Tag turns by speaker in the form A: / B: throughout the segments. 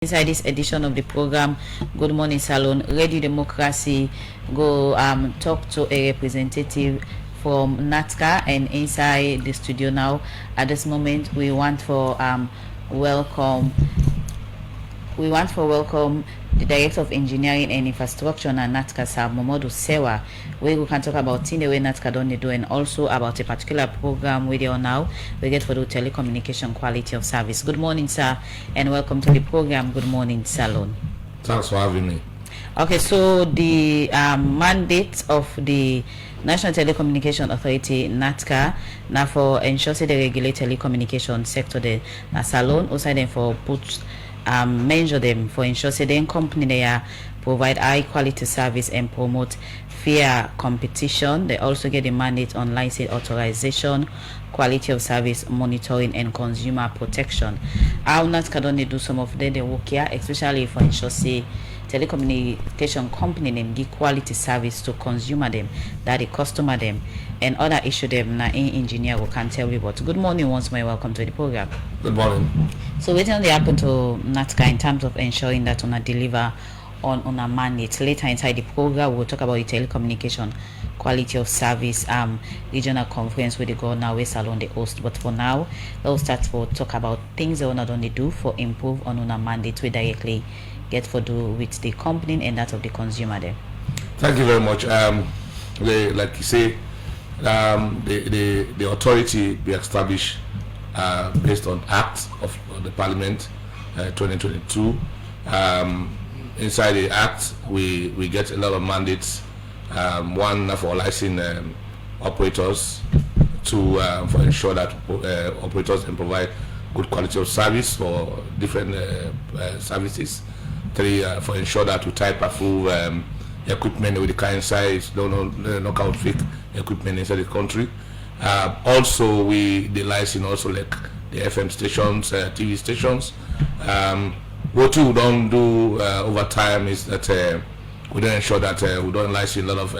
A: Inside this edition of the program, Good Morning Salon, Radio Democracy, go talk to a representative from NATCA, and inside the studio now at this moment we want for welcome the Director of Engineering and Infrastructure and NATCA, Sir Momodu Sewa, where we can talk about the way NATCA don't do, and also about a particular program we are now we get for the telecommunication quality of service. Good morning, sir, and welcome to the program. Good morning, Salon.
B: Thanks for having me.
A: Okay, so the mandate of the National Telecommunication Authority, NATCA, now for ensure the regulate telecommunication sector, the Salon, also then for put measure them for ensure the company they provide high quality service and promote fair competition. They also get the mandate on license authorization, quality of service monitoring, and consumer protection. How NATCA don't do some of the work here, especially for ensure say telecommunication company them give quality service to consumer them, that the customer them, and other issue them na engineer who can tell you about. Good morning once more, welcome to the program.
B: Good morning.
A: So what they happen to NATCA in terms of ensuring that on a deliver on a mandate? Later inside the program we'll talk about the telecommunication quality of service regional conference with the governor West Salon the host, but for now we'll start to talk about things they not only do for improve on a mandate we directly get for do with the company and that of the consumer there.
B: Thank you very much. Like you say, the authority be established based on Act of the Parliament 2022. Inside the Act, we get a lot of mandates. One for licensing operators to for ensure that operators can provide good quality of service for different services. Three, for ensure that we type approve equipment with the kind size, no counterfeit equipment inside the country. Also, the license also like the FM stations, TV stations. What we don't do over time is that we don't ensure that we don't license a lot of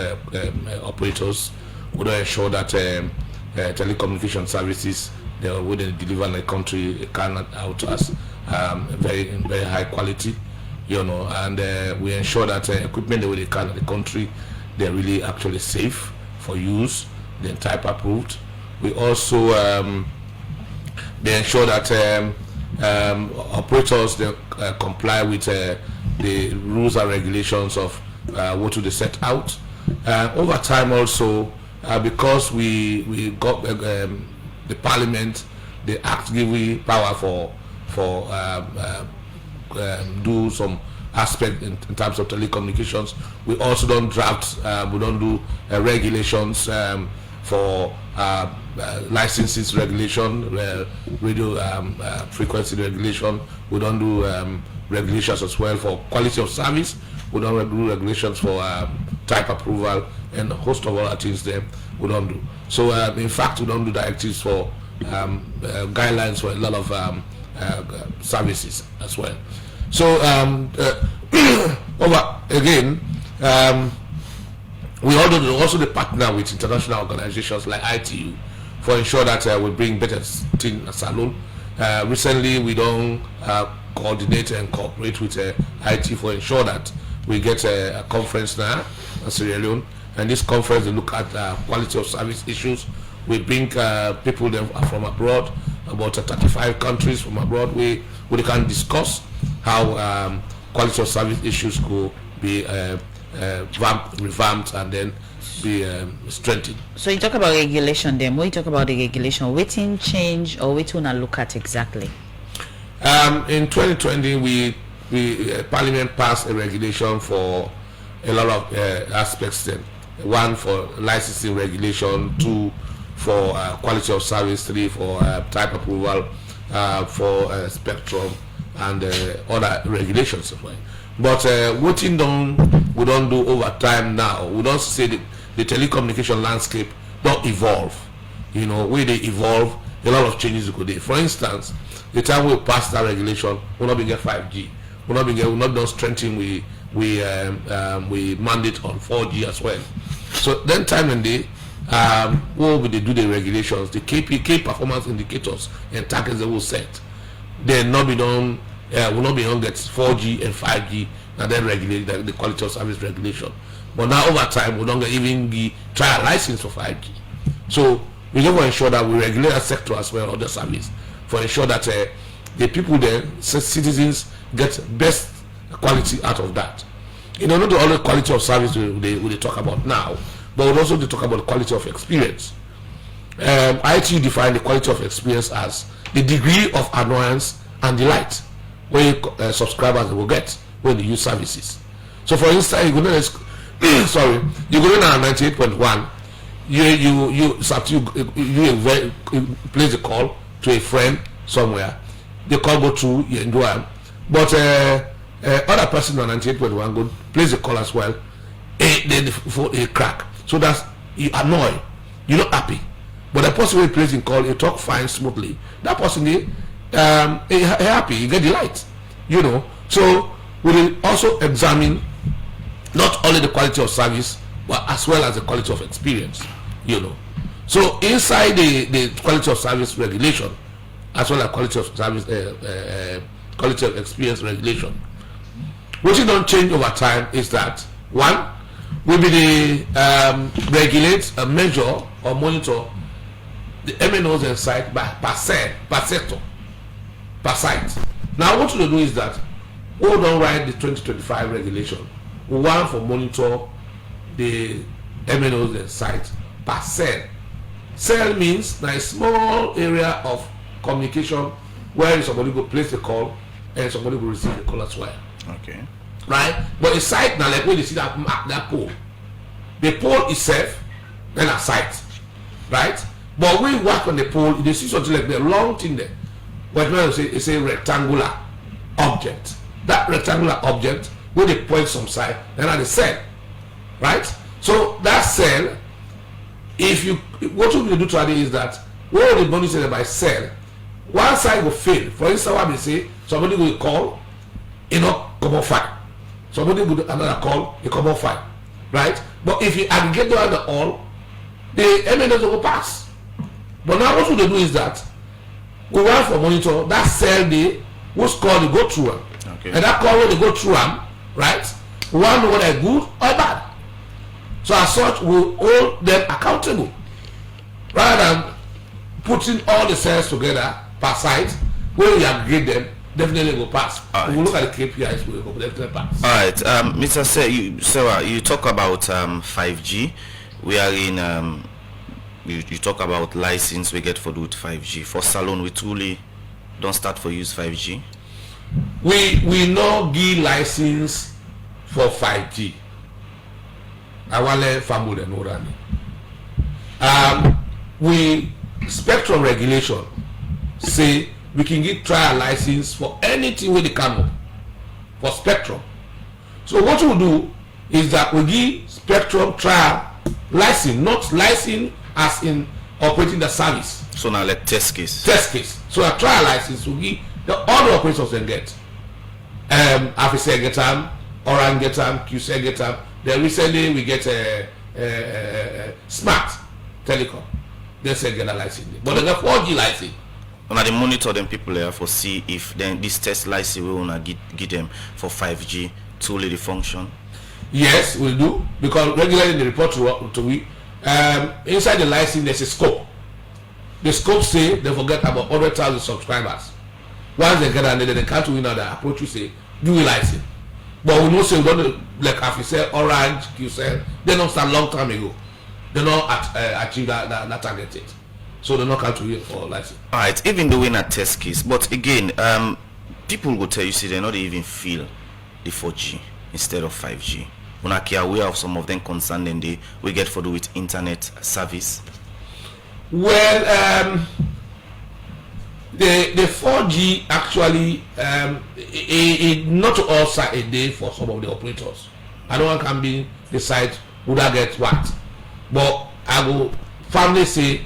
B: operators. We don't ensure that telecommunication services they wouldn't deliver in the country cannot out to us very high quality, and we ensure that equipment that they can in the country they're really actually safe for use, then type approved. We also they ensure that operators they comply with the rules and regulations of what they set out. Over time also, because we got the Parliament, the Act give we power for do some aspect in terms of telecommunications. We also don't draft, we don't do regulations for licenses regulation, radio frequency regulation. We don't do regulations as well for quality of service. We don't do regulations for type approval and a host of other things there we don't do. So in fact we don't do directives for guidelines for a lot of services as well. So over again, we also the partner with international organizations like ITU for ensure that we bring better thing at Salon. Recently we don't coordinate and cooperate with IT for ensure that we get a conference now in Sierra Leone, and this conference they look at quality of service issues. We bring people from abroad, about 35 countries from abroad, we can discuss how quality of service issues could be revamped and then be strengthened. So
A: you talk about regulation then. When you talk about the regulation, waiting change or waiting to look at exactly?
B: In 2020 we Parliament passed a regulation for a lot of aspects then. One for licensing regulation, two for quality of service, three for type approval, for spectrum and other regulations. But what we don't do over time now, we don't say that the telecommunication landscape don't evolve. Where they evolve, a lot of changes could do. For instance, the time we passed that regulation, we're not being get 5G. We're not done strengthening. We mandate on 4G as well. So then time and day, what will they do the regulations, the KPI performance indicators and targets they will set. They not be done will not be able to get 4G and 5G, and then regulate the quality of service regulation. But now over time, we don't even try a license for 5G. So we need to ensure that we regulate that sector as well, other service, for ensure that the people there, citizens, get best quality out of that. Not only quality of service we talk about now, but we also talk about the quality of experience. IT define the quality of experience as the degree of annoyance and delight when subscribers will get when they use services. So for instance, you go to 98.1, you place a call to a friend somewhere, the call go through you enjoy them, but other person on 98.1 go place a call as well, then the phone crack, so that's you annoy, you're not happy. But the person who plays in call, you talk fine, smoothly. That person, happy, you get delight, So we will also examine not only the quality of service, but as well as the quality of experience, So inside the quality of service regulation, as well as quality of service, quality of experience regulation, what you don't change over time is that one will be the regulate, measure, or monitor the MNOs and site per sector, per site. Now what we do is that we don't write the 2025 regulation. We want to monitor the MNOs and site per cell. Cell means a small area of communication where somebody will place a call and somebody will receive the call as well.
C: Okay.
B: Right? But a site now, like when you see that pole, the pole itself, then a site, right? But when you work on the pole, you see something like the long thing there. What we say is a rectangular object. That rectangular object, when they point some side, then at the cell, right? So that cell, what you will do today is that when the money is by cell, one side will fail. For instance, what we say, somebody will call, come on fine. Somebody will do another call, come on fine, right? But if you aggregate them all, the MNOs will pass. But now what we do is that we want to monitor that cell day, whose call they go through them.
C: Okay.
B: And that call when they go through them, right? We want to know whether they're good or bad. So as such, we hold them accountable. Rather than putting all the cells together per site, when we aggregate them, definitely will pass. We will look at the KPIs, we will definitely pass.
C: All right, Mr. Sarah, you talk about 5G. We are in you talk about license we get for do with 5G. For Salone, we truly don't start for use 5G.
B: We no give license for 5G. I want to family know that. We spectrum regulation say we can give trial license for anything with the camera for spectrum. So what we do is that we give spectrum trial license, not license as in operating the service.
C: So now like test case.
B: Test case. So a trial license we give all the operators can get. Afisa get them, Orange get them, QC get them. Then recently we get a smart telecom. They say get a license. But they got 4G license.
C: When they monitor them people there for see if then this test license we wanna get them for 5G truly the function.
B: Yes, we'll do, because regularly in the report to we inside the license there's a scope. The scope say they forget about 100,000 subscribers. Once they get and they can't win the approach, we say do a license. But we know say we don't like Afisa, Orange, QCell, they don't start long time ago. They don't achieve that target. So they're not come to here for license.
C: All right, even though we're not test case, but again, people will tell you see they not even feel the 4G instead of 5G. When I care aware of some of them concerned and we get for do with internet service.
B: Well, the 4G actually it not all side a day for some of the operators. I don't want can be decide would I get what, but I will firmly say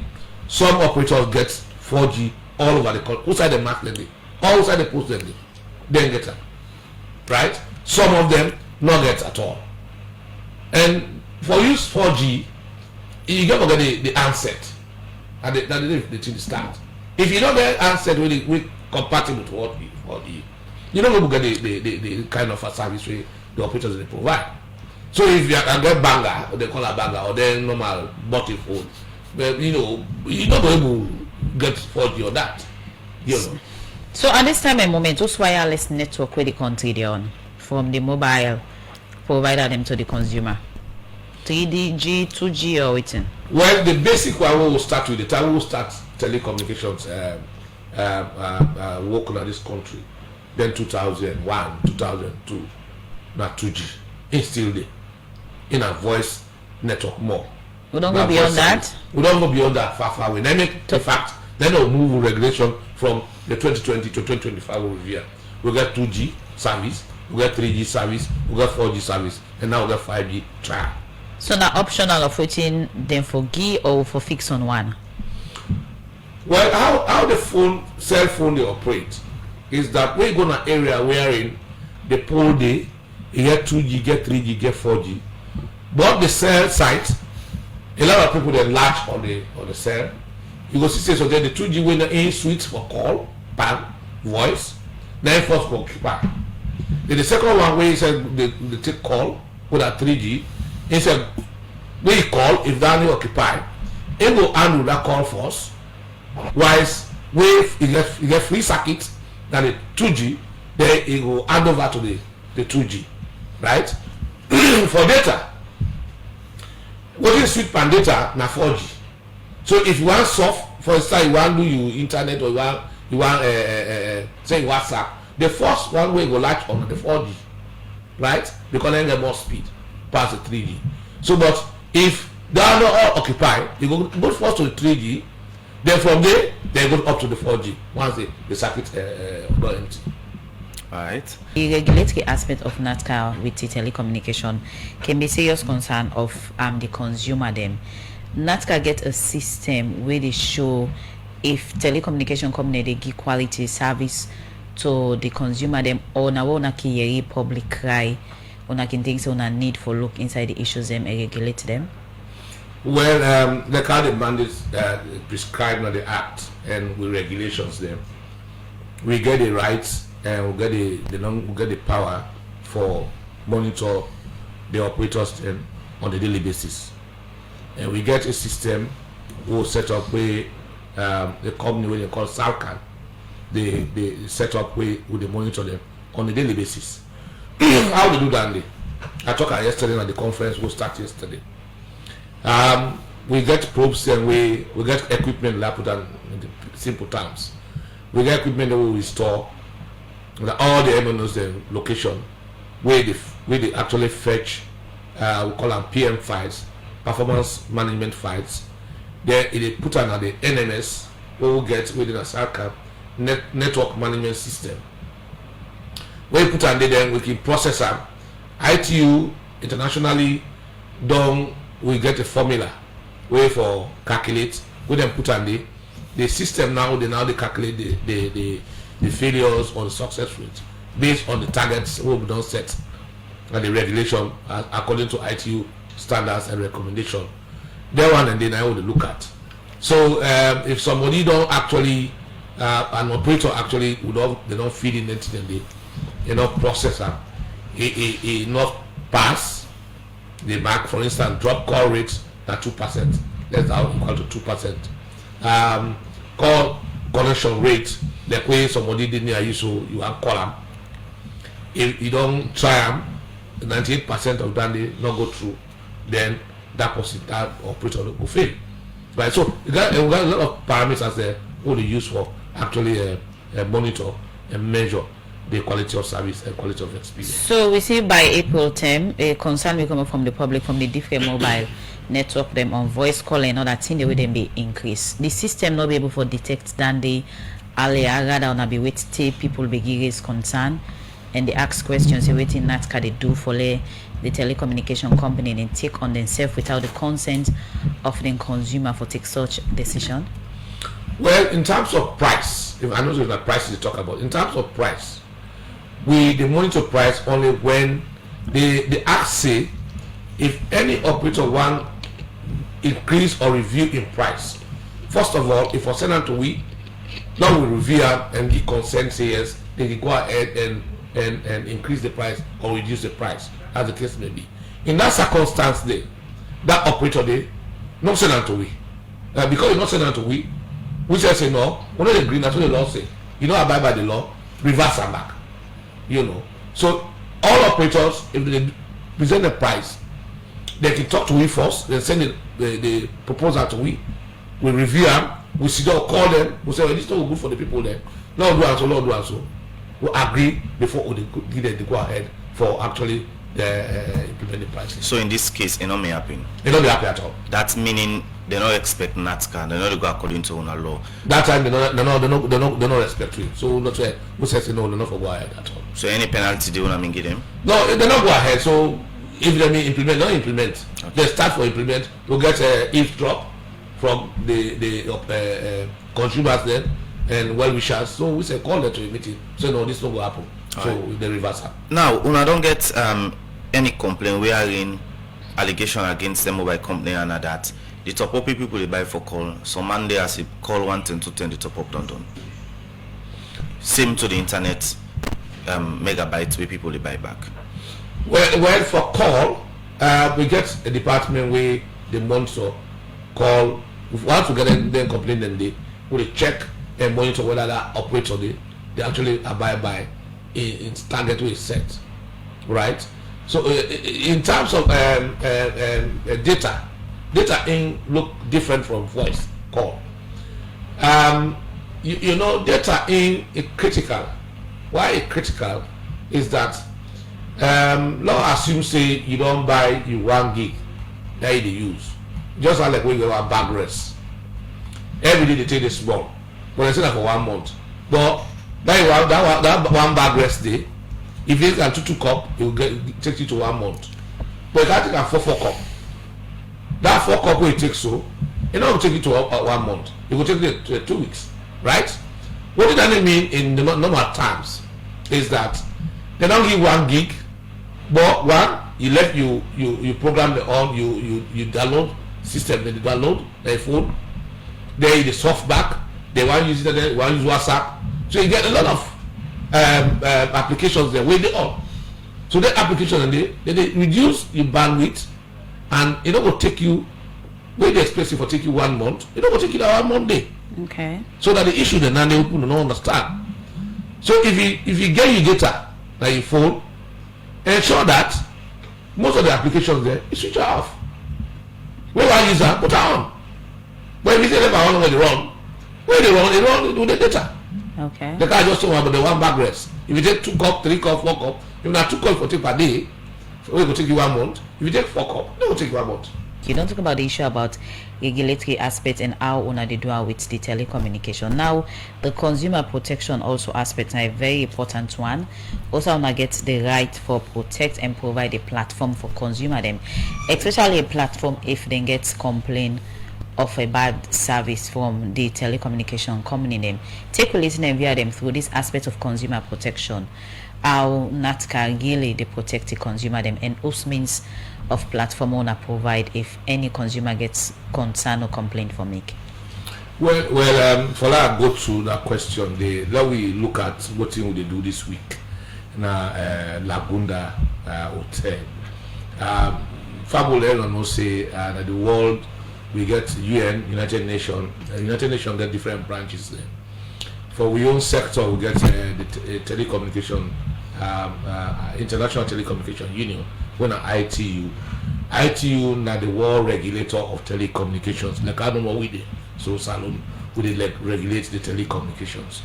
B: some operators get 4G all over the country, outside the market day, outside the post day, then get them, right? Some of them not get at all. And for use 4G, you get to get the handset, and the thing start. If you don't get handset really compatible to what 4G, you don't go get the kind of a service where the operators they provide. So if you can get banger, or they call a banger, or then normal bottle phone, but you're not able to get 4G or that.
A: So at this time and moment, whose wireless network where the country they on from the mobile provider them to the consumer? 3G, 2G or waiting?
B: Well, the basic one we will start with the time we will start telecommunications working in this country. Then 2001, 2002, not 2G. It's still there. In a voice network more.
A: We don't go beyond that?
B: We don't go beyond that far away. Then in fact, then they'll move regulation from the 2020 to 2025 over here. We get 2G service, we get 3G service, we get 4G service, and now we get 5G trial.
A: So now optional of waiting then for G or for fix on one?
B: Well, how the cell phone they operate is that we go to an area wherein the pole day, you get 2G, get 3G, get 4G. But the cell site, a lot of people they latch on the cell. You go see so then the 2G when in switch for call, pan, voice, then first for occupy. Then the second one where you said they take call with a 3G, he said when you call if that occupy, it will handle that call first. Whilst if you get free circuit than the 2G, then it will hand over to the 2G, right? For data, what is sweet pan data na 4G. So if you want soft, for instance, you want do you internet or you want say WhatsApp, the first one way go latch on the 4G, right? Because then get more speed past the 3G. So, but if they are not all occupied, you go first to the 3G. Then from there, they go up to the 4G once the circuit not empty.
C: Alright.
A: The regulatory aspect of NATCA with the telecommunication can be serious concern of the consumer them. NATCA get a system where they show if telecommunication company they give quality service to the consumer them or na wona ki public cry or na can things on a need for look inside the issues them and regulate them.
B: Well, the kind of mandates prescribed by the act and with regulations them, we get the rights and we get the power for monitor the operators them on a daily basis. And we get a system who set up where the company where they call Salcan, they set up where they monitor them on a daily basis. How they do that? I talked yesterday at the conference we start yesterday. We get probes and we get equipment that put on in simple terms. We get equipment that we store all the MNOs the location where they actually fetch we call them PM files, performance management files. Then it put on the NMS where we get within a SARCAP network management system. Where we put on then we can process them. ITU internationally done. We get a formula way for calculate. We then put on the system now. They calculate the failures or the success rate based on the targets we don't set and the regulation according to ITU standards and recommendation. That one and then I would look at. So if somebody don't actually an operator actually they don't feed in it, then they not process them. It not pass. The mark, for instance, drop call rates at 2%. That's how equal to 2%. Call connection rate, the way somebody didn't hear you, so you have call them. If you don't try them, 98% of them they not go through. Then that operator will fail. Right. So we got a lot of parameters there what they use for actually monitor and measure the quality of service and quality of experience.
A: So we see by April term a concern will come up from the public from the different mobile network them on voice call and all that thing they will then be increased. The system not be able to detect than the earlier rather than be wait till people be raise concern and they ask questions waiting NATCA they do for the telecommunication company and take on themselves without the consent of the consumer for take such decision.
B: Well, in terms of price, if I know there's not prices to talk about, in terms of price, they monitor price only when the act say if any operator want increase or review in price. First of all, if we send them to now we review and give consent say yes, they can go ahead and increase the price or reduce the price, as the case may be. In that circumstance, that operator not send them to we. Because you not send them to we just say no, we don't agree, that's what the law say. You don't abide by the law, reverse and back. So all operators, if they present the price, they can talk to we first, then send the proposal to we review them, we sit down, call them, we say, well, this is not good for the people there. Lord do and so. We agree before we give them the go ahead for actually implement the prices.
C: So in this case, it not may happen.
B: It not be happy at all.
C: That's meaning they don't expect NATCA, they not go according to our law.
B: That time they not respect it. So not say we say no, they not for go ahead at all.
C: So any penalty they want to give them?
B: No, they not go ahead. So if they may implement, don't implement. Okay. They start for implement. We'll get eavesdrop from the consumers then and well-wishers. So we say call them to a meeting. So no, this not go happen. So they reverse it.
C: Now, when I don't get any complaint, we are in allegation against the mobile company and that the top up people they buy for call. So Monday as it call 110 210 the top up done. Same to the internet megabytes where people they buy back.
B: Well, for call, we get a department where the monitor call. If we want to get them complain, then they check and monitor whether that operator they actually abide by in target way set, right? So in terms of data in look different from voice call. Data in is critical. Why it's critical is that law assume say you don't buy you 1 gig that you use. Just like when you have bag rest. Every day they take this small, but they say that for 1 month. But that one bag rest day, if you can 2 cup, it will take you to 1 month. But you can't take a 4 cup. That 4 cup will take so, it not take you to 1 month. It will take you to 2 weeks, right? What did that mean in the normal terms is that they don't give 1 gig, but you program the on you download system, they download their phone, they the softback, they want to use it, they want to use WhatsApp. So you get a lot of applications there where they on. So that application they reduce your bandwidth, and it will take you where they expect it for take you 1 month. It will take you that 1 month day.
A: Okay.
B: So that the issue then they will not understand. So if you get your data like your phone, ensure that most of the applications there is switch off. Where I use that, put it on. But if you say them I don't know where they run with the data.
A: Okay.
B: The guy just talking about the 1 bag rest. If you take 2 cup, 3 cup, 4 cup, if not 2 cups for take per day, it will take you 1 month. If you take 4 cup, it will take you 1 month.
A: You don't talk about the issue about regulatory aspects and how una they do with the telecommunication. Now, the consumer protection also aspect is a very important one. Also, una get the right for protect and provide a platform for consumer them, especially a platform if they get complaint of a bad service from the telecommunication company them. Take a listen and via them through this aspect of consumer protection. How NATCA really they protect the consumer them, and also means of platform owner provide if any consumer gets concern or complaint from make.
B: Well, for that go through that question, let we look at what thing they do this week na Lagunda Hotel. Fabulous no say that the world we get UN, United Nations get different branches there. For we own sector we get the telecommunication International Telecommunication Union, when ITU now the world regulator of telecommunications. Like I don't know we did. So Salon we regulate the telecommunications.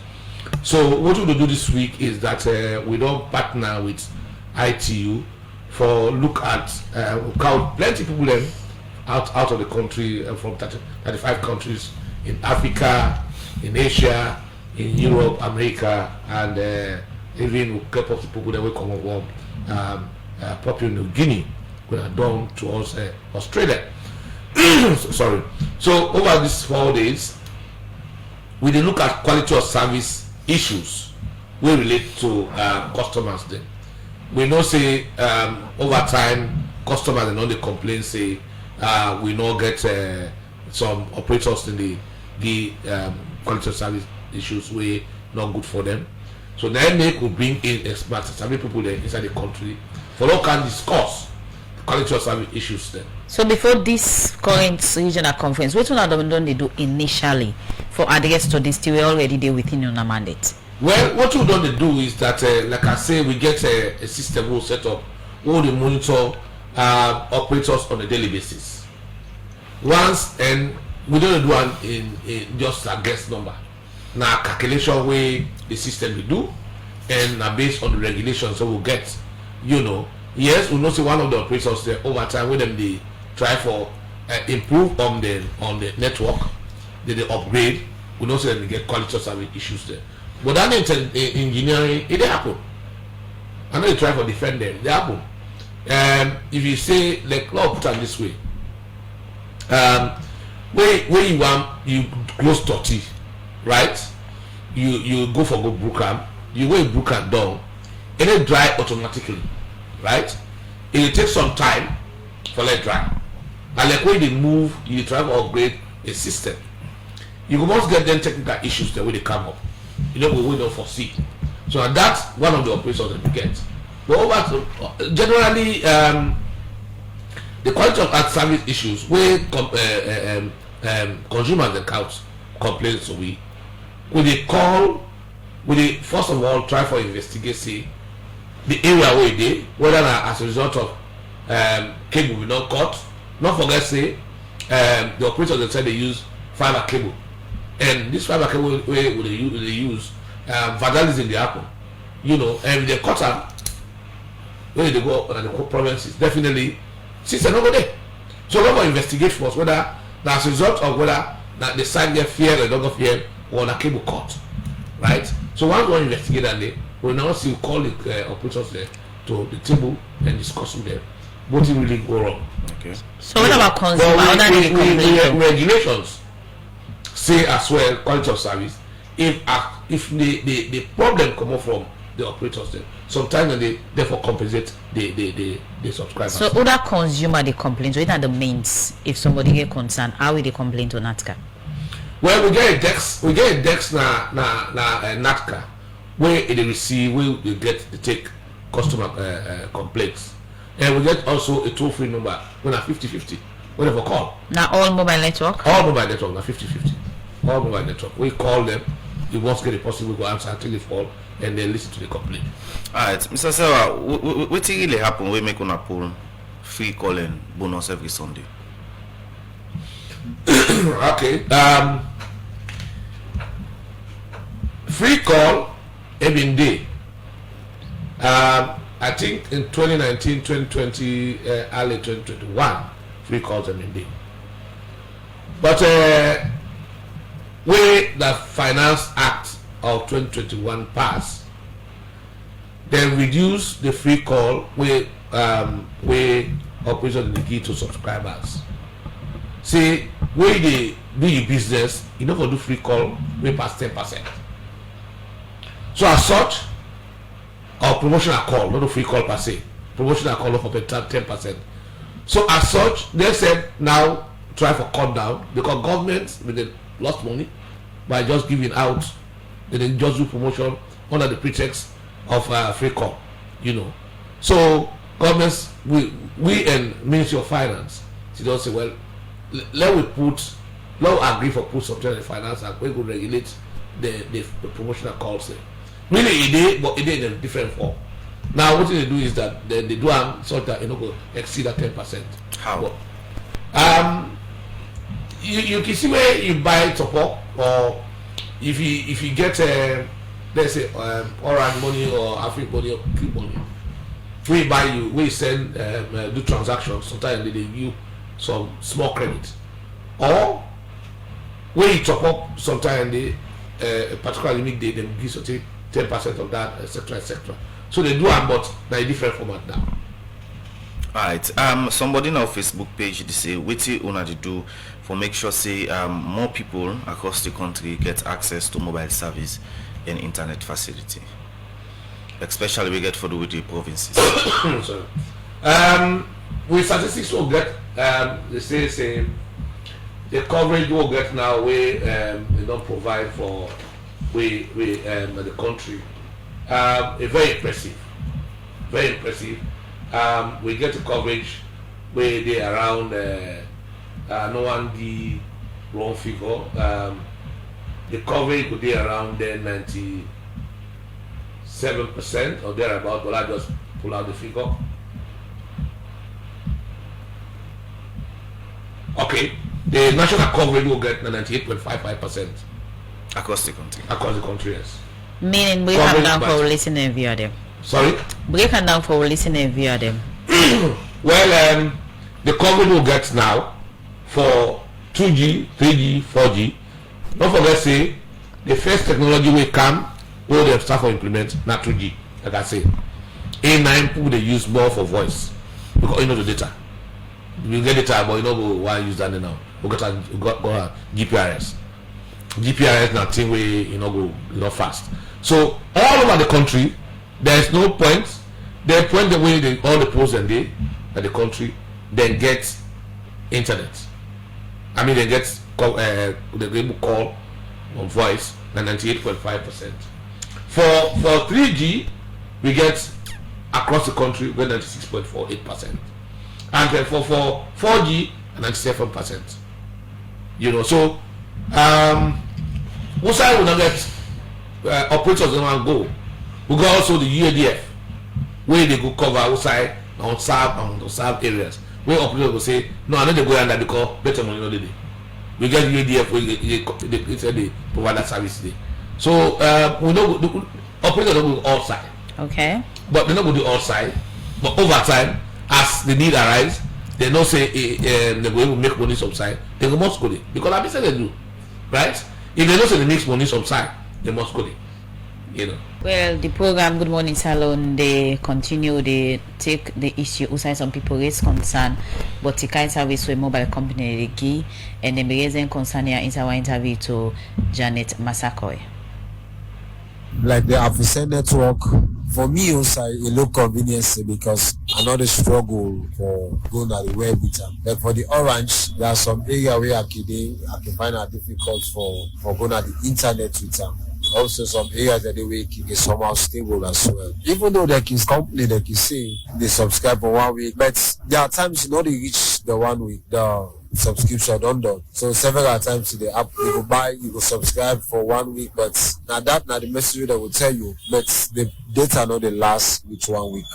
B: So what we will do this week is that we don't partner with ITU for look at count plenty people then out of the country from 35 countries in Africa, in Asia, in Europe, America, and even a couple of people that will come over Papua New Guinea, when are done towards Australia. Sorry. So over these 4 days, we did look at quality of service issues we relate to customers then. We know say over time customers and all the complaints say we not get some operators in the quality of service issues way not good for them. So the NA could bring in experts, some people there inside the country, for all can discuss the quality of service issues there.
A: So before this current regional conference, what don't they do initially for address to this till we already there within your mandate?
B: Well, what we don't do is that, like I say, we get a system we'll set up, where we monitor operators on a daily basis. Once, and we don't do one in just a guest number. Now, calculation way the system we do, and based on the regulations, so we'll get, yes, we know see one of the operators there over time with them they try for improve on the network, they upgrade. We know see them they get quality of service issues there. But that engineering, it happen. I know you try for defend them, they happen. If you say, like, Lord, put it this way, where you want, you close 30, right? You go for good Brookham, you go Brookham down, and it dry automatically, right? It will take some time for let dry. And like when they move, you try to upgrade a system. You must get them technical issues the way they come up. We don't foresee. So that's one of the operations that we get. But over generally, the quality of art service issues where consumers account complaints, so we first of all try for investigate see the area where they whether as a result of cable we not cut. Not forget say the operators they said they use fiber cable. And this fiber cable way they use vandalism they happen, and they cut them where they go and the provinces definitely system over there. So we're going to investigate first whether that's a result of whether that the side get fear or don't get fear or the cable cut, right? So once we investigate that day, we'll now see call the operators there to the table and discuss with them what is really go wrong.
C: Okay.
A: So what about consumer?
B: Regulations say as well quality of service. If the problem come up from the operators there, sometimes they therefore compensate the subscribers.
A: So other consumer they complain, so it are the means if somebody get concerned, how will they complain to NATCA?
B: Well, we get a dex na NATCA where they receive, where they take customer complaints, and we get also a toll-free number when a 50-50 whenever call.
A: Now all mobile network.
B: All mobile network na 50-50. All mobile network. We call them. You must get a person. We go answer until they fall, and then listen to the complaint.
C: Alright, Mr. Sewa, what really happen? We make on a pull free calling bonus every Sunday.
B: Okay. Free call every day. I think in 2019, 2020, early 2021, free calls every day. But where the Finance Act of 2021 passed, they reduce the free call where operators they give to subscribers. See, where they do your business, you don't do free call way past 10%. So as such, our promotional call, not a free call per se, promotional call of 10%. So as such, they said now try for cut down because governments with the lost money by just giving out, they just do promotion under the pretext of free call, So governments, we and Ministry of Finance, they don't say, well, let we agree for put something in the finance act we could regulate the promotional calls there. Really it did, but it did in a different form. Now what they do is that they do so that go exceed that 10%.
C: How?
B: But, you can see where you buy top up, or if you get let's say orange money or African money or clip money, we send do transactions, sometimes they give you some small credit, or when you top up, sometimes they particularly limit they give so 10% of that, etc. So they do but in a different format now.
C: Alright, somebody on our Facebook page they say what you wanna do for make sure say more people across the country get access to mobile service and internet facility, especially we get for the provinces.
B: Sorry. With statistics we'll get they say the coverage we'll get now where they don't provide for we the country very impressive. Very impressive. We get the coverage where they around no one the wrong figure. The coverage could be around 97% or thereabout, but I just pull out the figure. Okay, the national coverage will get 98.55%
C: across the country.
B: Across the country, yes.
A: Meaning break them down for listening via them.
B: Sorry?
A: Break them down for listening via them.
B: Well, the coverage will get now for 2G, 3G, 4G. Don't forget, say, the first technology will come, all they start to implement, not 2G, like I say. A9 people, they use more for voice, because you know the data. You get data, but you know why use that now. We got GPRS. GPRS now thing way go fast. So all over the country, there is no point. They point the way all the posts and they at the country then get internet. I mean they get they able call on voice 98.5%. For 3G we get across the country we get 96.48%. And then for 4G 97%. So outside will not get operators don't go. We got also the UADF where they go cover outside on south areas. Where operators will say, no, I know they go under because better money no they. We get UADF where they say they provide that service today. So we know the operators don't go outside.
A: Okay.
B: But they don't go do outside. But over time, as the need arise, they don't say they go able to make money outside. They must go there because I said they do, right? If they don't say they make money outside, they must go there.
A: Well, the program Good Morning Salon, they continue, they take the issue outside some people raise concern, but the kind service with mobile company they give, and they raising concern here in our interview to Janet Masakoy.
D: Like the African network, for me also it look convenience because I know the struggle for going at the web with them. Like for the Orange, there are some area where I can find it difficult for going at the internet with them. Also some areas that they can somehow stable as well. Even though there is company that can say they subscribe for 1 week, but there are times they reach the 1 week, the subscription done. So several times in the app you go buy, you go subscribe for 1 week, but now the message that will tell you, but the data not the last with 1 week.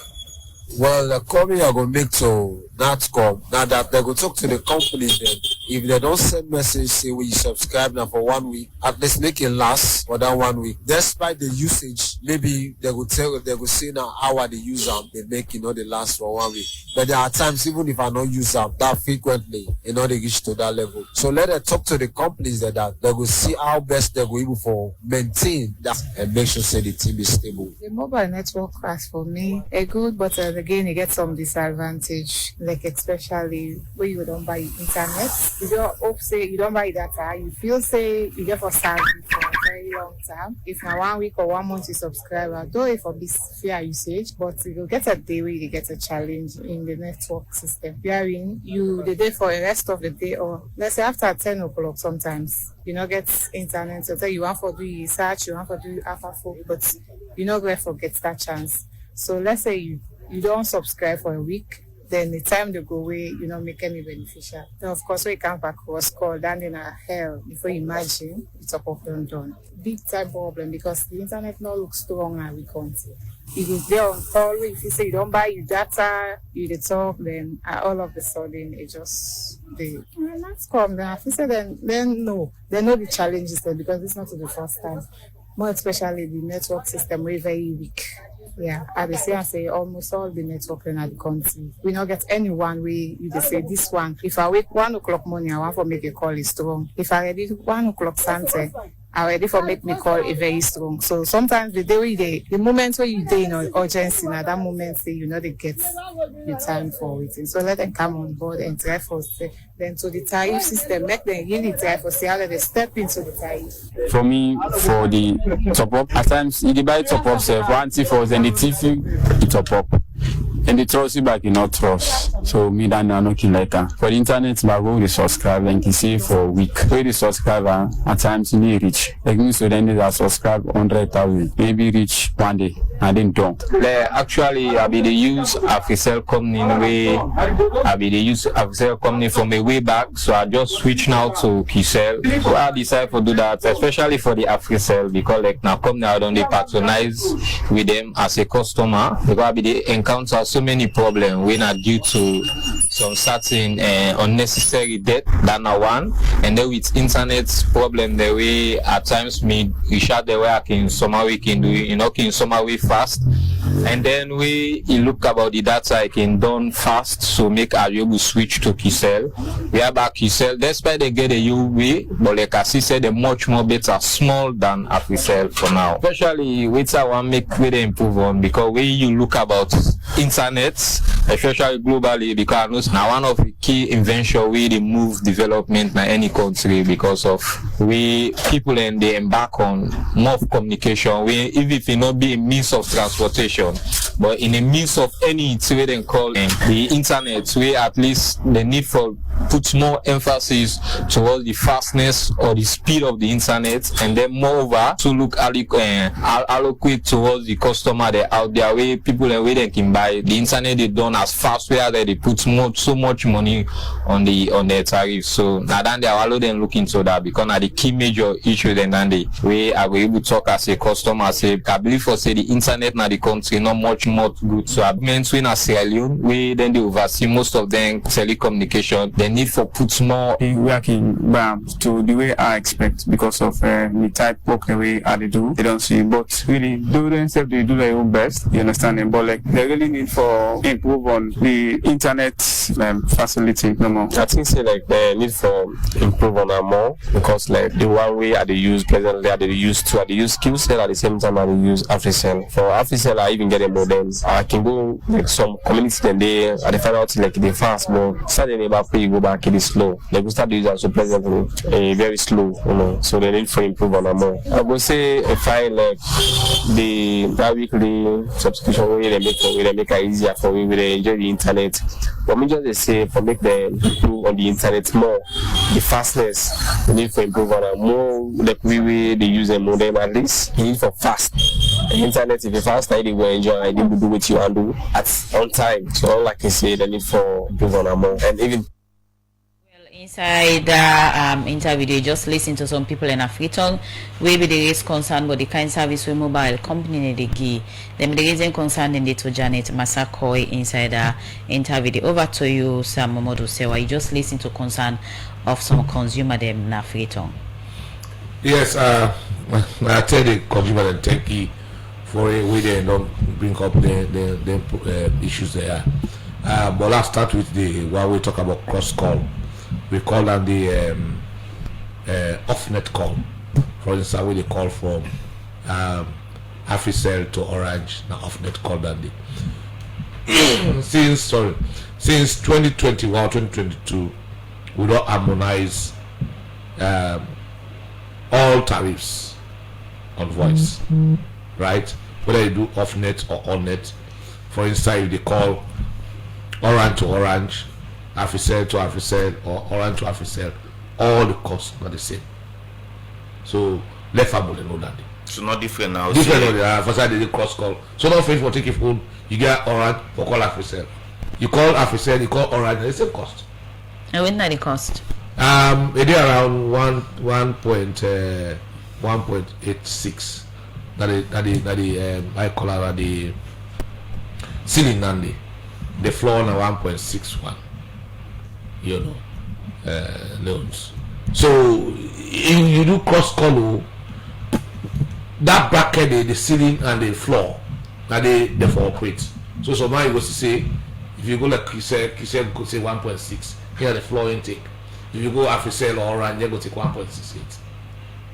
D: Well, the company are going to make to Natcom. Now that they go talk to the companies then. If they don't send message, say we subscribe now for 1 week, at least make it last for that 1 week. Despite the usage, maybe they will say now how they use them, they make they last for 1 week. But there are times even if I don't use them that frequently, they reach to that level. So let them talk to the companies that they will see how best they go able for maintain that and make sure say the team is stable.
E: The mobile network as for me a good, but again you get some disadvantage, like especially when you don't buy internet. You don't hope say you don't buy data, you feel say you get for service for a very long time. If now 1 week or 1 month you subscribe, though if for this fair usage, but you'll get a day where you get a challenge in the network system. Wherein the day for the rest of the day, or let's say after 10 o'clock sometimes, you not get internet. So you want to do research, you want to do AlphaFo, but you not going to forget that chance. So let's say you don't subscribe for a week, then the time they go away, you not make any beneficial. Then of course, when you come back was called down in a hell before you imagine it's up of done. Big time problem because the internet now looks strong and we can't see. If it's there on call, if you say you don't buy your data, you the talk, then all of a sudden it just let's come. Then if you say then no, they know the challenges there because it's not the first time. More especially the network system we're very weak. Yeah, I say almost all the network in the country. We not get anyone we you say this one. If I wake 1 o'clock morning, I want to make a call is strong. If I ready 1 o'clock Sunday, I ready for make me call a very strong. So sometimes the moment where you day in urgency, at that moment say they get the time for waiting. So let them come on board and try for then to the tariff system, make them really try for see how they step into the tariff.
F: For me, for the top up, at times you buy top up self, one for then the TV you top up. and the trust back you not trust. So me that now looking like for the internet back go the subscribe and you see for a week. So the subscriber at times you need reach. Like me so then they subscribe 100,000, maybe reach one day and then don't. Actually I be the use Africell company in a way. I be the use Africell company from a way back. So I just switch now to Kisel. So I decide to do that, especially for the Africell because like now company I don't patronize with them as a customer because they encounter so many problems when are due to some certain unnecessary debt that are one, and then with internet problem the way at times me reach the way I can somehow we can do can somehow way fast, and then we look about the data I can done fast so make our able switch to Kisel. We are back Kisel despite they get a UV, but like I said they're much more better small than Africell for now. Especially with I want make really improve on because when you look about internet, especially globally, because now one of the key invention we they move development in any country because of we people and they embark on more of communication. We even if it not be a means of transportation, but in a means of any way they call the internet, we at least the need for put more emphasis towards the fastness or the speed of the internet, and then moreover to look allocate towards the customer they out there way people and way they can buy the internet they done as fast where they put so much money on their tariff. So now then they are allow them look into that because now the key major issue then the way I will able to talk as a customer say I believe for say the internet now the country not much more good. So I meant when I Sierra Leone we then they oversee most of them telecommunication. They need for put more
G: working to the way I expect because of the type work the way I do. They don't see, but really do themselves they do their own best. You understand them, but like they really need for improve on the internet facility no more.
F: I think say like they need for improve on that more because like the one way I they use presently I they use two I they use QCell at the same time I they use Africell. For Africell I even get a modem. I can go like some community then they at the final like they fast but suddenly about you go back it is slow. They will start using so presently very slow, so they need for improve on that more. I would say if I like the weekly subscription way they make it easier for me they enjoy the internet. But me just say for make them improve on the internet more, the fastness they need for improve on that more like we they use a modem at least. You need for fast. The internet if you fast they will enjoy they will do what you want to do at on time. So all I can say they need for improve on that more. And even
A: inside that interview, they just listen to some people in Afriton where be there is concern about the kind service with mobile company they give them the reason concern in the to Janet Masakoi inside that interview. Over to you, Sam Momodu Sewa. You just listen to concern of some consumer them in Afriton.
B: Yes, I tell the consumer and techie for a way they don't bring up the issues there. But let's start with the while we talk about cross call. We call that the off-net call. For instance, when they call from Africell to Orange, now off-net call that day. Since 2021, 2022, we don't harmonize all tariffs on voice, right? Whether you do off-net or on-net. For instance, if they call Orange to Orange, Africell to Africell or Orange to Africell, all the costs are the same. So let family know that.
C: So not different now.
B: Different now. For example, they cross call. So not for take your phone, you get Orange for call Africell. You call Africell, you call Orange, the same cost.
A: And when that the cost?
B: It is around 1.86. That I call it the ceiling and the floor na 1.61. Loans. So if you do cross call, that bracket the ceiling and the floor that they therefore operate. So somebody was to say if you go like Kisel could say 1.6 here the floor intake. If you go Africell or Orange, they go take 1.68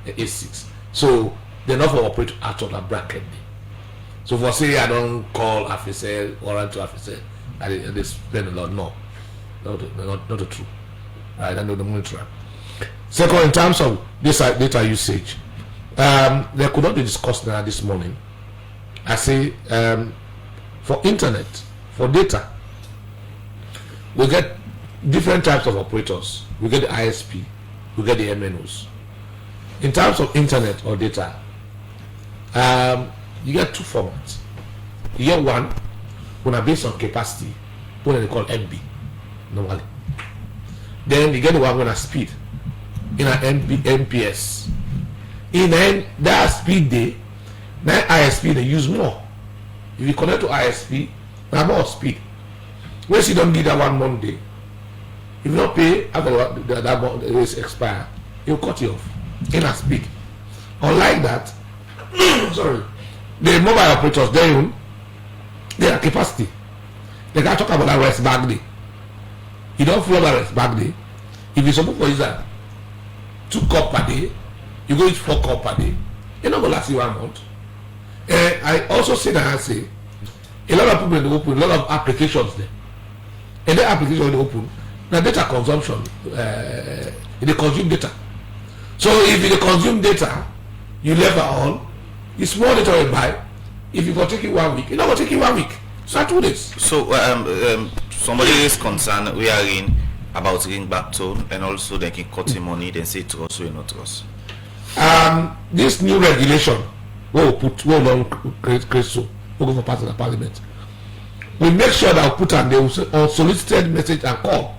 B: 86. So they're not for operate out of that bracket. So for say I don't call Africell Orange to Africell, they spend a lot. No, not the truth. Right, I know the monitor. Second, in terms of this data usage, there could not be discussed now this morning. I say for internet, For data, we get different types of operators. We get the ISP, we get the MNOs. In terms of internet or data, you get two formats. You get one when are based on capacity, what they call MB normally. Then you get the one when are speed, in an MPS. In that speed day, that ISP they use more. If you connect to ISP, there more speed. Once you don't need that one Monday, if you don't pay after that month is expire, it will cut you off in a speed. Unlike that, sorry, the mobile operators they are capacity. They can talk about that rest back day. You don't follow that rest back day. If you suppose for use that 2 cup per day, you go eat 4 cup per day. You're not gonna last you 1 month. I also say that I say a lot of people in the open, a lot of applications there. And the application in the open, now data consumption, they consume data. So if you consume data, you level on, it's more data you buy. If you go take it 1 week, you're not gonna take it 1 week. Start 2 days.
C: So somebody is concerned we are in about ringback tone, and also they can cut the money, then say to us or not to us.
B: This new regulation we'll create so we'll go for part of the parliament. We make sure that we put on the unsolicited message and call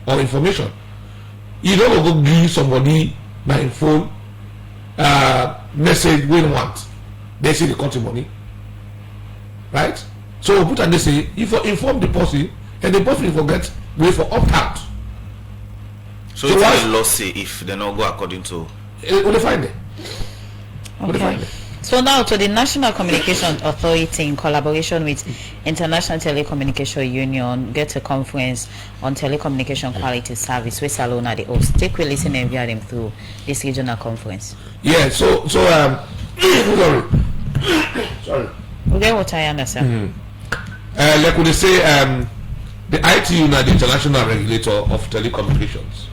B: or information. You don't go give somebody by phone message we don't want. They say they cut the money. Right? So we put on they say if you inform the person and the person forget wait for opt out.
C: So it's a law say if they not go according to
B: they find it.
A: Okay. So now to the National Communications Authority in collaboration with International Telecommunication Union get a conference on telecommunication quality service with Leone at the host. Take a listen and view them through this regional conference.
B: Yeah, so sorry.
A: Okay, what I understand.
B: Like we say, the ITU now the international regulator of telecommunications.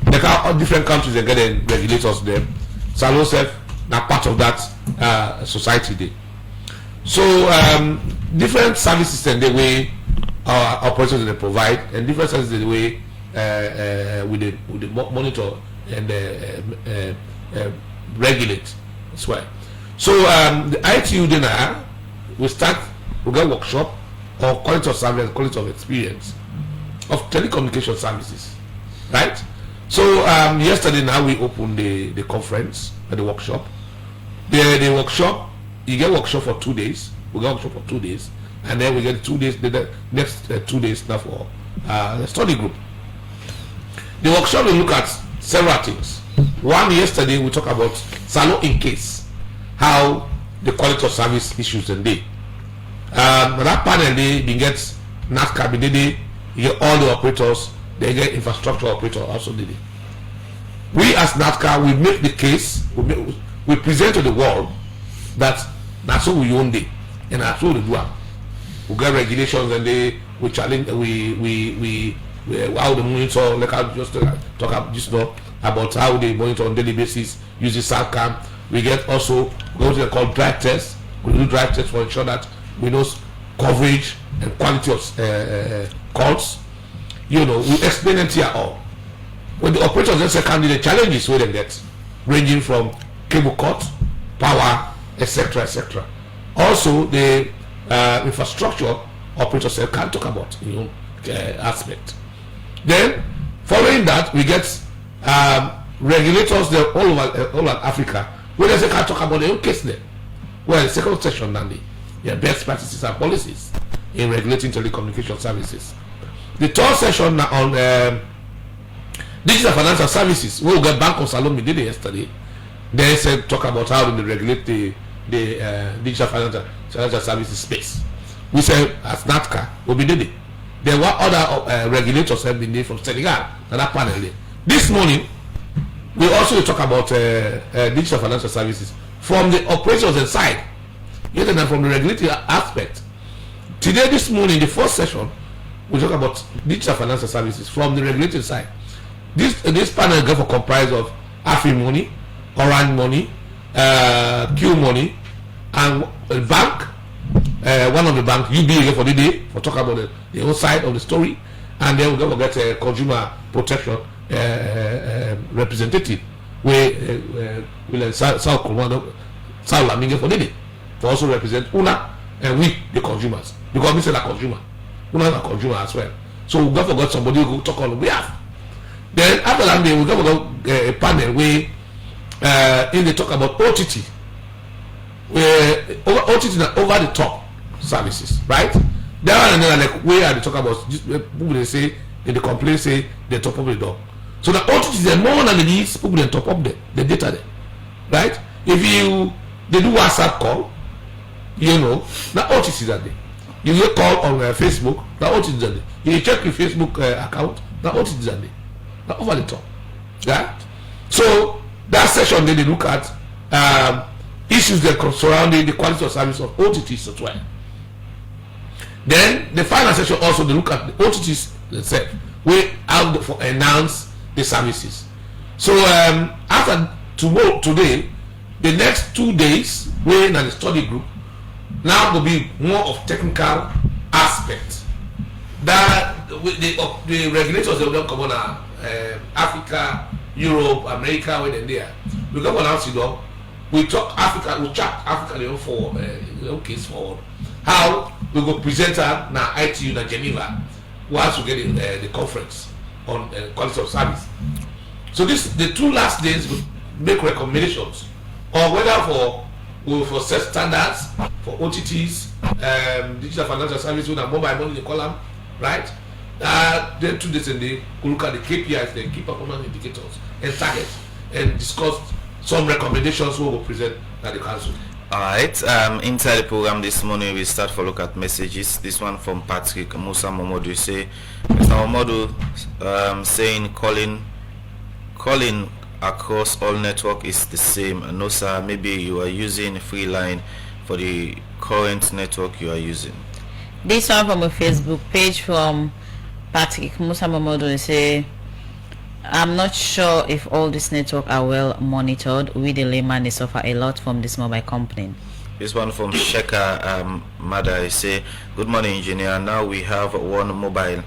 B: Like all different countries are getting regulators there. Salosef now part of that society there. So different services and the way our operators they provide, and different services the way with the monitor and regulate as well. So the ITU then we get workshop or quality of service, quality of experience of telecommunication services, right? So yesterday now we opened the conference and the workshop. The workshop, you get workshop for 2 days. We get workshop for 2 days, and then we get 2 days. The next 2 days now for the study group. The workshop will look at several things. One, yesterday we talked about Salo in case, how the quality of service issues and they. That panel they get NATCA, you get all the operators, they get infrastructure operator also did it. We as NATCA we make the case, we present to the world that that's what we own it, and that's what we do. We get regulations and we challenge we how they monitor, like I just talk about just now about how they monitor on daily basis using SATCAM. We get also what they call drive tests. We do drive tests for ensure that we know coverage and quality of calls. You know, we explain it here all. When the operators then secondly the challenges where they get, ranging from cable cut, power, etc., etc. Also the infrastructure operators can talk about aspect. Then following that we get regulators there all over Africa where they can talk about their own case there. Well, the second session now the best practices and policies in regulating telecommunication services. The third session now on digital financial services. We'll get Bank of Salome did it yesterday. They said talk about how they regulate the digital financial services space. We said as NATCA will be did it. There were other regulators have been there from Senegal and that panel there. This morning we also talk about digital financial services from the operators inside, yet and from the regulatory aspect. Today, this morning, the first session, we talk about digital financial services from the regulatory side. This panel is going to comprise of AFI money, Orange money, Q money, and bank, one of the banks, you be here for the day for talk about the whole side of the story, and then we're going to get a consumer protection representative where will South Laminga for the day for also represent una and we the consumers, because we say the consumer, una is a consumer as well. So we're going to get somebody who talk on behalf. Then after that, we're going to get a panel where in they talk about OTT, where OTT are over the top services, right? There and then like where they talk about people they say they complain say they top up the door. So the OTT is more than these people they top up the data there, right? If they do WhatsApp call, you know, the OTT is that day. You get call on Facebook, the OTT is that day. You check your Facebook account, the OTT is that day. The over the top, right? So that session then they look at issues that surrounding the quality of service of OTTs as well. Then the final session also they look at the OTTs themselves. We have for enhance the services. So after today, the next 2 days we're in the study group. Now will be more of technical aspects that the regulators they will come on Africa, Europe, America, when they're there. We come on out, we talk Africa, we chat Africa for case forward. How we go present her now ITU na Geneva once we get the conference on quality of service. So the 2 last days we make recommendations on whether for set standards for OTTs, digital financial services, with a mobile money they call them, right? Then 2 days and they look at the KPIs, the key performance indicators and targets, and discuss some recommendations we will present at the council.
C: Alright, inside the program this morning we start for look at messages. This one from Patrick Musa Momodu say, Mr. Momodu saying calling across all network is the same. No sir, maybe you are using free line for the current network you are using.
A: This one from a Facebook page from Patrick Musa Momodu say, I'm not sure if all these networks are well monitored. We the layman they suffer a lot from this mobile company.
C: This one from Sheka Mada say, good morning engineer. Now we have one mobile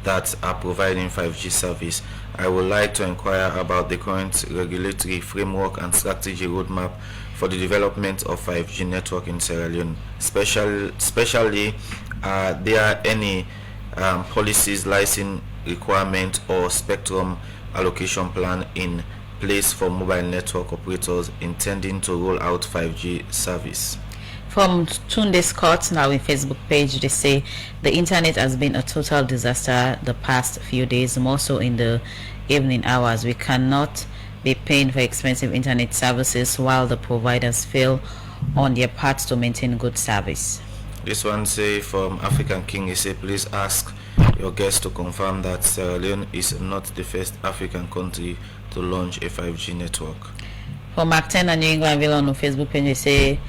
C: that are providing 5G service. I would like to inquire about the current regulatory framework and strategy roadmap for the development of 5G network in Sierra Leone. Especially are there any policies, license requirement or spectrum allocation plan in place for mobile network operators intending to roll out 5G service?
A: From Tunde Scott, now in Facebook page, they say the internet has been a total disaster the past few days, more so in the evening hours. We cannot be paying for expensive internet services while the providers fail on their part to maintain good service.
C: This one say from African King, he say please ask your guests to confirm that Sierra Leone is not the first African country to launch a 5G network.
A: For Mark 10 and New England Villa on the Facebook page, they say,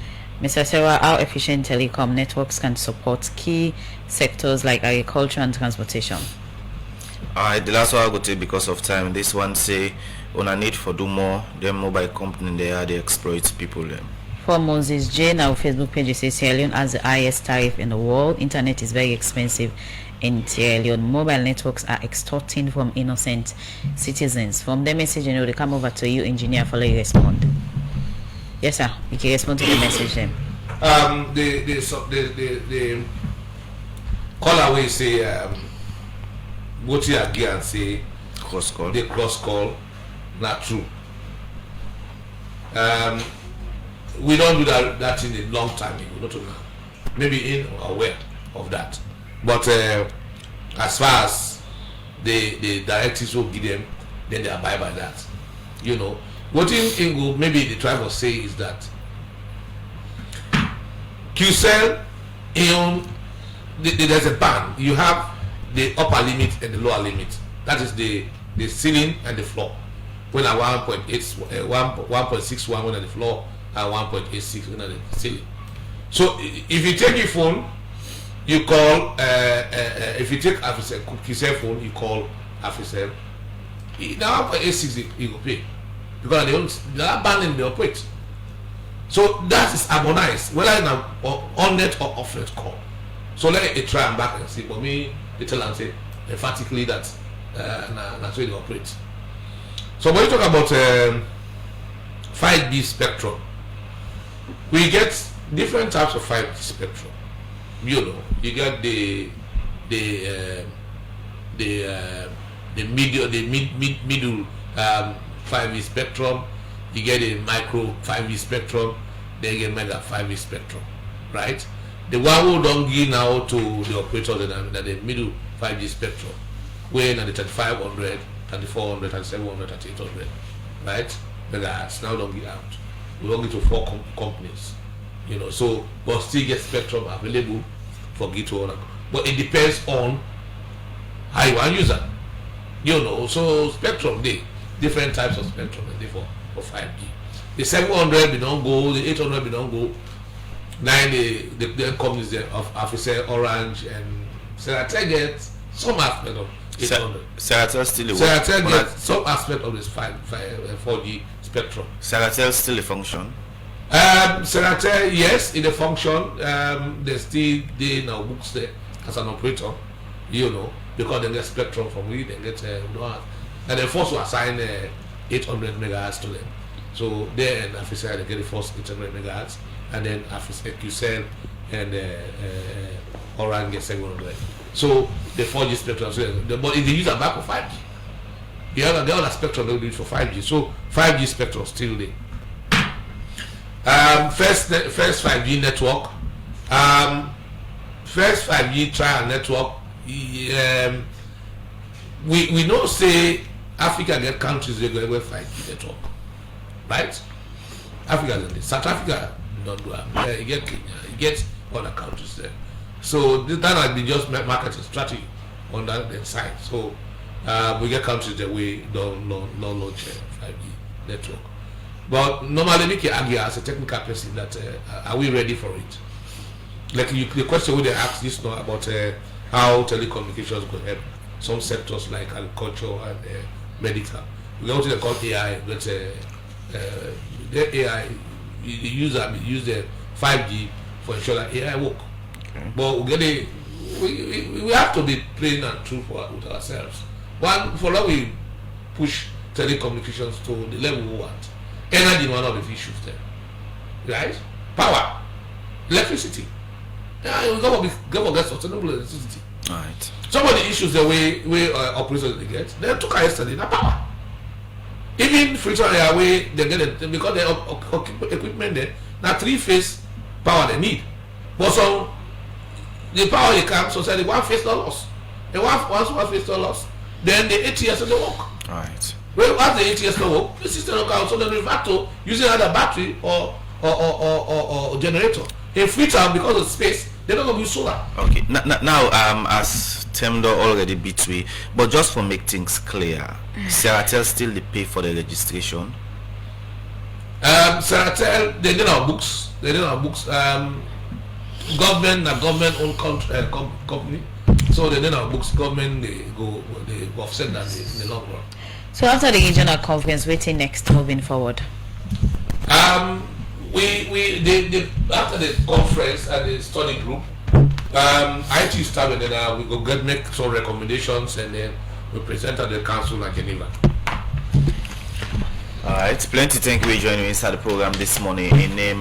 A: Mr. Sarah, how efficient telecom networks can support key sectors like agriculture and transportation?
C: Alright, the last one I go take because of time. This one say, on a need for do more, them mobile company they exploit people them.
A: For Moses J, now Facebook page, they say Sierra Leone has the highest tariff in the world. Internet is very expensive in Sierra Leone. Mobile networks are extorting from innocent citizens. From the message, they come over to you, engineer, follow you respond. Yes, sir. You can respond to the message then.
B: The caller will say go to your gear and say
C: Cross call.
B: the cross call not true. We don't do that in a long time ago, not now. Maybe in aware of that. But as far as the directives will give them, then they abide by that. You know. What in maybe the tribe will say is that QCell there's a band. You have the upper limit and the lower limit. That is the ceiling and the floor. When at 1.61 when at the floor and 1.86 when at the ceiling. So if you take your phone, you call if you take QCell phone, you call Africell. Now 1.86 you go pay. Because they are banning the operate. So that is harmonized, whether in on net or off net call. So let it try and back and see. But me, they tell and say emphatically that that's where they operate. So when you talk about 5G spectrum, we get different types of 5G spectrum. You know, you get the middle 5G spectrum, you get a micro 5G spectrum, then you get mega 5G spectrum, right? The one who don't give now to the operators in the middle 5G spectrum, when at the 3500, 3400, 3700, 3800, right? Megahertz now don't give out. We don't give to 4 companies, you know. So, but still get spectrum available for give to all. But it depends on how you want to use it, you know. So spectrum, different types of spectrum for 5G. The 700 we don't go, the 800 we don't go. Now the companies there of Officer Orange and Seratel get some aspect of 800. Seratel get some aspect of this 4G spectrum.
C: Seratel still a function.
B: Seratel, yes, in the function. They still now books there as an operator, you know, because they get spectrum from we, they get and they force to assign 800 megahertz to them. So they and Officer they get the first 800 megahertz, and then Officer QCell and Orange get 700. So the 4G spectrum, but if they use a back of 5G, the other spectrum they do it for 5G. So 5G spectrum still there. First 5G network. First 5G trial network. We know say Africa get countries they go with 5G network, right? Africa, South Africa don't do it. You get Kenya, you get other countries there. So that has been just marketing strategy on that side. So we get countries that we don't launch 5G network. But normally we can argue as a technical person that are we ready for it? Like the question they ask this now about how telecommunications could help some sectors like agriculture and medical. We go to the called AI. Let's the AI use the 5G for ensure that AI work. Okay. But we have to be plain and true with ourselves. One, for that we push telecommunications to the level we want. Energy is one of the issues there, right? Power, electricity. Yeah, we go get sustainable electricity.
C: Right.
B: Some of the issues that we operators they get, they took yesterday the power. Even Freetown Airway, they get it because they equipment there. Now 3-phase power they need, but so the power they come so say the 1-phase not lost. The one phase not lost. Then the ATS they work.
C: Right.
B: Well, as the ATS not work, the system will come so they revert to using either battery or generator. In Freetown, because of space, they're not going to use solar.
C: Okay. Now, as Temdo already beat me, but just for make things clear, Seratel still they pay for the registration.
B: Seratel, they did our books. Government owned company, so they did our books. Government they offset that in the long run.
A: So after the regional conference, waiting next moving forward.
B: We after the conference and the study group, IT started and then we go make some recommendations and then we present at the council in Geneva.
C: Alright, plenty thank you for joining me inside the program this morning. In name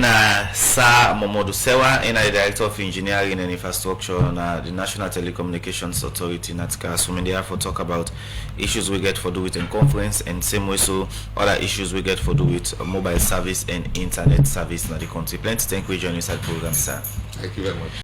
C: na Sir Momodu Sewa, and the Director of Engineering and Infrastructure na the National Telecommunications Authority NATCA. So we therefore talk about issues we get for do with in conference and same way so other issues we get for do with mobile service and internet service in the country. Plenty thank you for joining us at the program, sir.
B: Thank you very much.